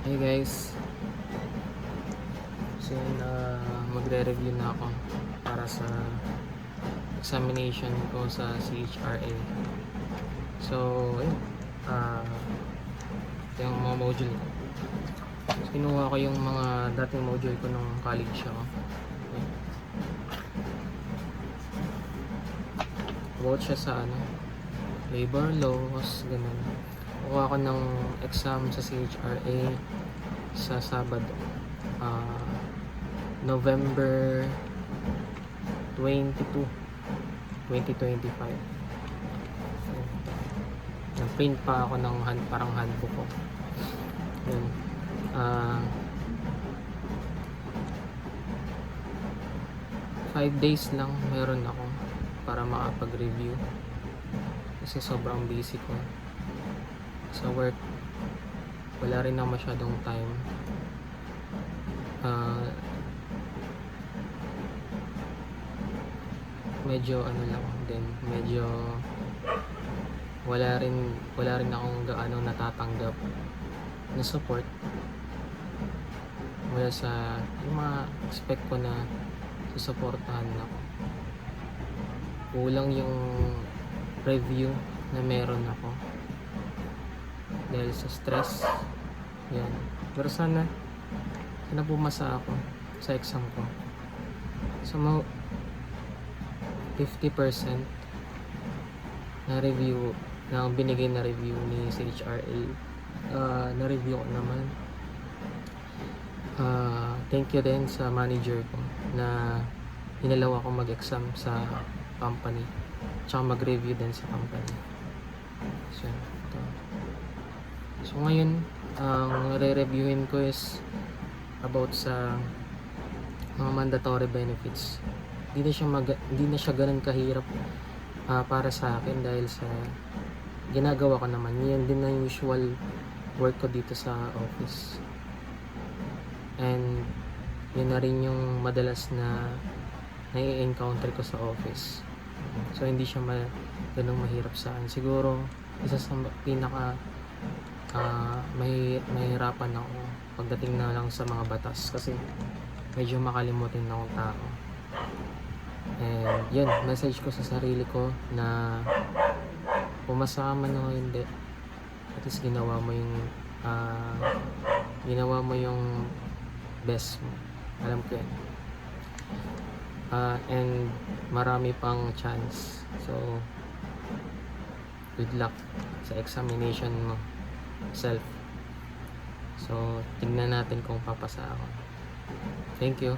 Hey guys, so magre-review na ako para sa examination ko sa CHRA. So, ayun, ito yung mga module ko. So, kinuha ko yung mga dating module ko nung college ako. Ayun. About siya sa labor laws, ganun. Kuha ko ng exam sa CHRA sa Sabado, November 22, 2025. Nag-print pa ako ng parang handbook ko. Yun. 5 days lang meron ako para makapag-review kasi sobrang busy ko sa work. Wala rin na masyadong time. Medyo lang din, medyo wala rin akong gaano natatanggap na support mula sa yung mga expect ko na susuportahan ako. Kulang yung review na meron ako dahil sa stress yan. Pero sana pumasa ako sa exam ko. So 50% na review na binigay na review ni CHRA, na review ko naman. Thank you din sa manager ko na inalaw ako mag-exam sa company tsaka mag-review din sa company. So, ito. So ngayon ang re-reviewin ko is about sa mga mandatory benefits. Hindi na siya ganun kahirap para sa akin dahil sa ginagawa ko naman. Yan din na usual work ko dito sa office. And yun na rin yung madalas na nai-encounter ko sa office. So hindi siya ganung mahirap sa akin. Siguro isa sa pinaka mahirapan ako pagdating na lang sa mga batas kasi medyo makalimutin na akong tao. And yun, message ko sa sarili ko na pumasa ka man o hindi, at least ginawa mo yung best mo. Alam ko yan. And marami pang chance. So good luck sa examination mo self. So tignan natin kung papasa ako. Thank you.